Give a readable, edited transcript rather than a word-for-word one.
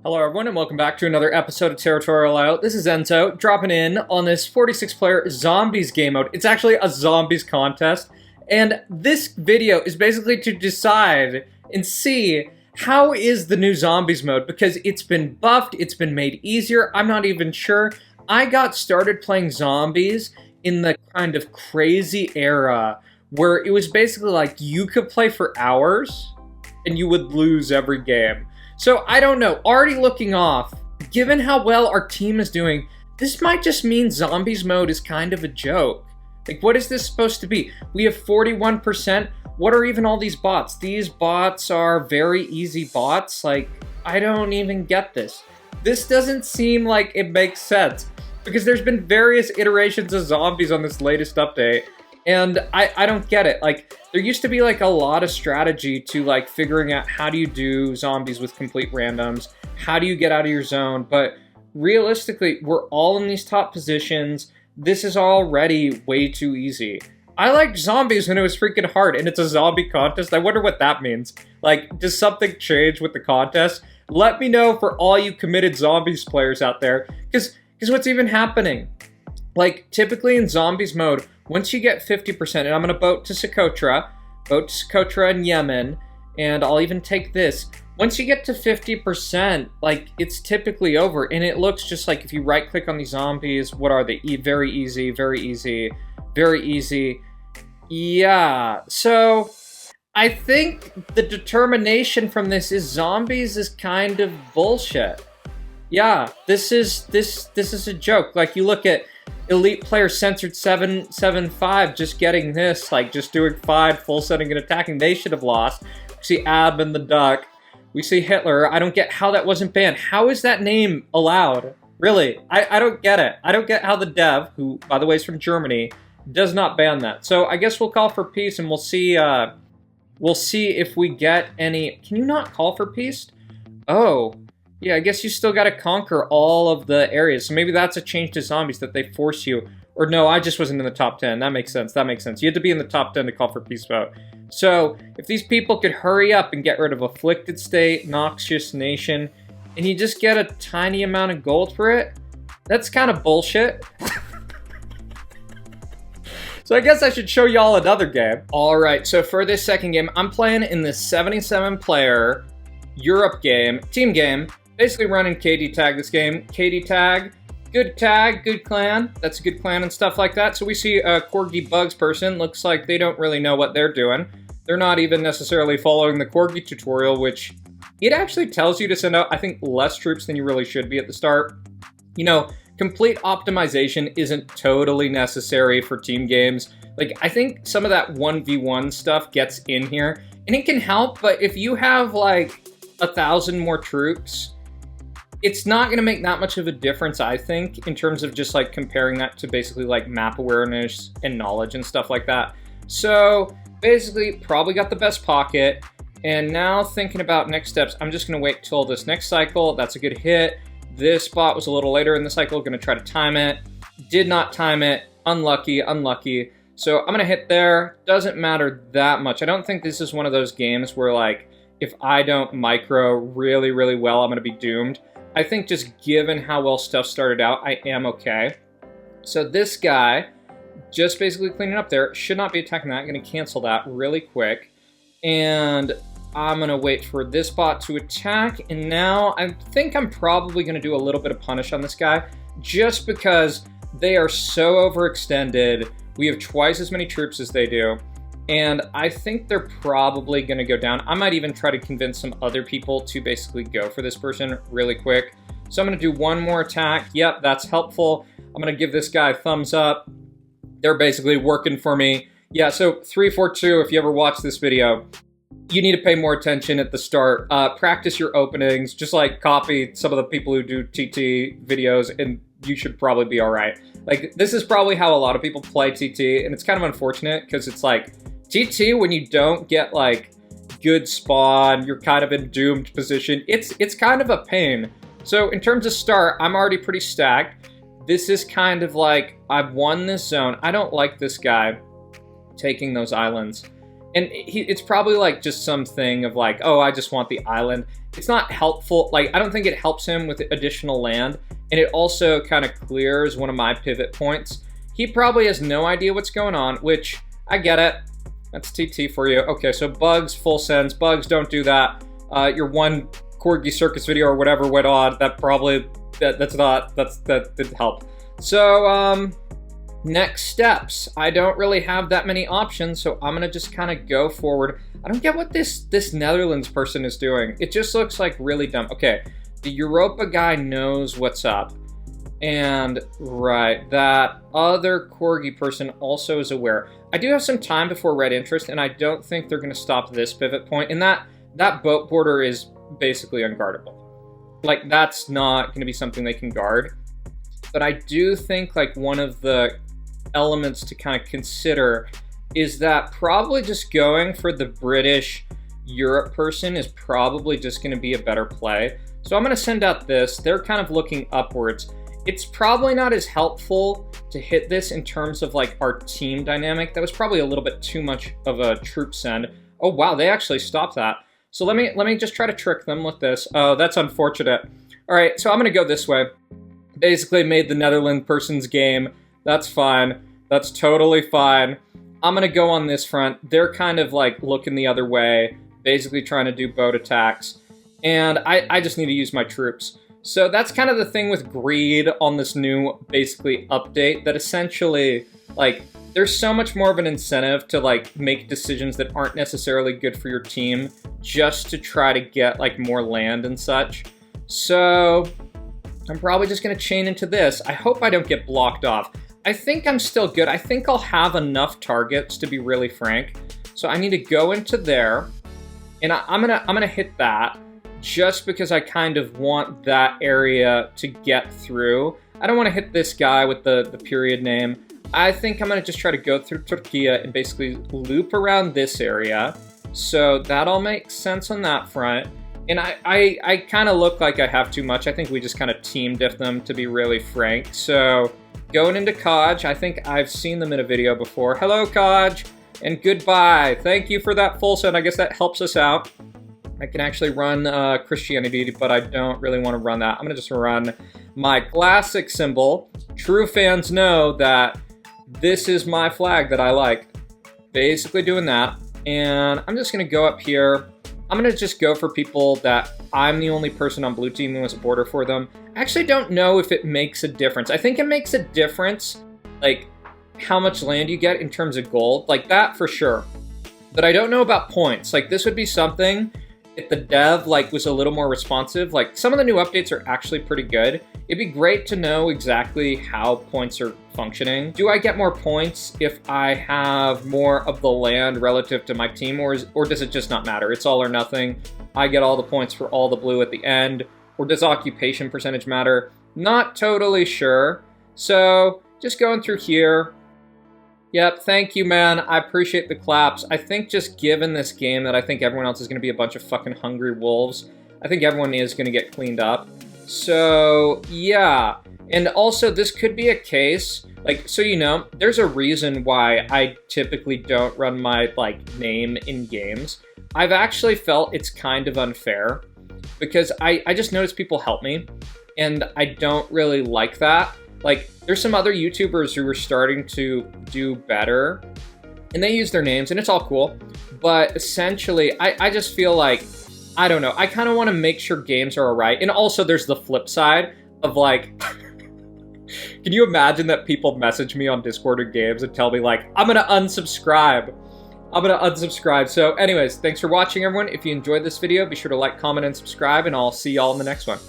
Hello everyone and welcome back to another episode of Territorial. This is Enzo, dropping in on this 46-player Zombies game mode. It's actually a Zombies contest, and this video is basically to decide and see how is the new Zombies mode, because it's been buffed, it's been made easier, I'm not even sure. I got started playing Zombies in the kind of crazy era where it was basically like you could play for hours and you would lose every game. So, I don't know, already looking off, given how well our team is doing, this might just mean Zombies mode is kind of a joke. Like, what is this supposed to be? We have 41%, what are even all these bots? These bots are very easy bots, like, I don't even get this. This doesn't seem like it makes sense, because there's been various iterations of Zombies on this latest update, and I don't get it. Like, there used to be like a lot of strategy to like figuring out how do you do Zombies with complete randoms, how do you get out of your zone, but realistically, we're all in these top positions. This is already way too easy. I liked Zombies when it was freaking hard, and it's a zombie contest. I wonder what that means. Like, does something change with the contest? Let me know for all you committed Zombies players out there, because what's even happening? Like, typically in Zombies mode, once you get 50%, and I'm going to boat to Socotra in Yemen, and I'll even take this. Once you get to 50%, like, it's typically over, and it looks just like if you right-click on these zombies, what are they? Very easy, very easy, very easy. Yeah, so I think the determination from this is Zombies is kind of bullshit. Yeah, this is a joke. Like, you look at Elite Player Censored 775 just getting this, like just doing 5 full setting and attacking. They should have lost. We see Ab and the Duck. We see Hitler. I don't get how that wasn't banned. How is that name allowed? Really, I don't get it. I don't get how the dev, who by the way is from Germany, does not ban that. So I guess we'll call for peace, and we'll see if we get any. Can you not call for peace? Oh. Yeah, I guess you still gotta conquer all of the areas. So maybe that's a change to Zombies, that they force you. Or no, I just wasn't in the top 10. That makes sense. That makes sense. You had to be in the top 10 to call for peace vote. So if these people could hurry up and get rid of Afflicted State, Noxious Nation, and you just get a tiny amount of gold for it, that's kind of bullshit. So I guess I should show y'all another game. Alright, so for this second game, I'm playing in this 77-player Europe game, team game. Basically running KD tag this game. KD tag, good clan. That's a good clan and stuff like that. So we see a Corgi Bugs person. Looks like they don't really know what they're doing. They're not even necessarily following the Corgi tutorial, which it actually tells you to send out, I think, less troops than you really should be at the start. You know, complete optimization isn't totally necessary for team games. Like, I think some of that 1v1 stuff gets in here, and it can help, but if you have, like, 1,000 more troops, it's not going to make that much of a difference, I think, in terms of just like comparing that to basically like map awareness and knowledge and stuff like that. So basically, probably got the best pocket. And now thinking about next steps, I'm just going to wait till this next cycle. That's a good hit. This bot was a little later in the cycle. Going to try to time it. Did not time it. Unlucky, unlucky. So I'm going to hit there. Doesn't matter that much. I don't think this is one of those games where like, if I don't micro really, really well, I'm going to be doomed. I think just given how well stuff started out, I am okay. So this guy, just basically cleaning up there, should not be attacking that. I'm going to cancel that really quick. And I'm going to wait for this bot to attack. And now I think I'm probably going to do a little bit of punish on this guy, just because they are so overextended. We have twice as many troops as they do. And I think they're probably going to go down. I might even try to convince some other people to basically go for this person really quick. So I'm going to do one more attack. Yep, that's helpful. I'm going to give this guy a thumbs up. They're basically working for me. Yeah, so 342, if you ever watch this video, you need to pay more attention at the start. Practice your openings. Just like copy some of the people who do TT videos, and you should probably be all right. Like, this is probably how a lot of people play TT, and it's kind of unfortunate because it's like, TT, when you don't get like good spawn, you're kind of in doomed position. It's kind of a pain. So in terms of start, I'm already pretty stacked. This is kind of like, I've won this zone. I don't like this guy taking those islands. And it's probably like just something of like, oh, I just want the island. It's not helpful. Like, I don't think it helps him with additional land. And it also kind of clears one of my pivot points. He probably has no idea what's going on, which I get it. That's TT for you. Okay, so bugs, full sends. Bugs, don't do that. Your one Corgi Circus video or whatever went on. That probably, that didn't help. So, next steps. I don't really have that many options, so I'm gonna just kind of go forward. I don't get what this Netherlands person is doing. It just looks like really dumb. Okay, the Europa guy knows what's up. And, right, that other Corgi person also is aware. I do have some time before red interest, and I don't think they're going to stop this pivot point. And that boat border is basically unguardable. Like, that's not going to be something they can guard. But I do think, like, one of the elements to kind of consider is that probably just going for the British Europe person is probably just going to be a better play. So I'm going to send out this. They're kind of looking upwards. It's probably not as helpful to hit this in terms of like our team dynamic. That was probably a little bit too much of a troop send. Oh wow, they actually stopped that. So let me just try to trick them with this. Oh, that's unfortunate. All right, so I'm gonna go this way. Basically made the Netherlands person's game. That's fine. That's totally fine. I'm gonna go on this front. They're kind of like looking the other way, basically trying to do boat attacks. And I just need to use my troops. So that's kind of the thing with greed on this new, basically, update, that essentially, like, there's so much more of an incentive to, like, make decisions that aren't necessarily good for your team just to try to get, like, more land and such. So I'm probably just going to chain into this. I hope I don't get blocked off. I think I'm still good. I think I'll have enough targets, to be really frank. So I need to go into there, and I'm gonna hit that. Just because I kind of want that area to get through. I don't want to hit this guy with the period name. I think I'm going to just try to go through Turkey and basically loop around this area. So that all makes sense on that front. And I kind of look like I have too much. I think we just kind of team diff them, to be really frank. So going into Kaj, I think I've seen them in a video before. Hello, Kaj, and goodbye. Thank you for that full send. I guess that helps us out. I can actually run Christianity, but I don't really want to run that. I'm going to just run my classic symbol. True fans know that this is my flag that I like. Basically doing that. And I'm just going to go up here. I'm going to just go for people that I'm the only person on blue team who has a border for them. I actually don't know if it makes a difference. I think it makes a difference, like, how much land you get in terms of gold. Like, that for sure. But I don't know about points. Like, this would be something... if the dev like was a little more responsive, like some of the new updates are actually pretty good. It'd be great to know exactly how points are functioning. Do I get more points if I have more of the land relative to my team, or does it just not matter? It's all or nothing. I get all the points for all the blue at the end, or does occupation percentage matter? Not totally sure. So just going through here. Yep, thank you, man. I appreciate the claps. I think just given this game that I think everyone else is going to be a bunch of fucking hungry wolves, I think everyone is going to get cleaned up. So, yeah. And also, this could be a case, like, so you know, there's a reason why I typically don't run my, like, name in games. I've actually felt it's kind of unfair, because I just notice people help me, and I don't really like that. Like, there's some other YouTubers who are starting to do better, and they use their names, and it's all cool. But essentially, I just feel like, I don't know, I kind of want to make sure games are alright. And also, there's the flip side of, like, can you imagine that people message me on Discord or games and tell me, like, I'm going to unsubscribe. I'm going to unsubscribe. So anyways, thanks for watching, everyone. If you enjoyed this video, be sure to like, comment, and subscribe, and I'll see y'all in the next one.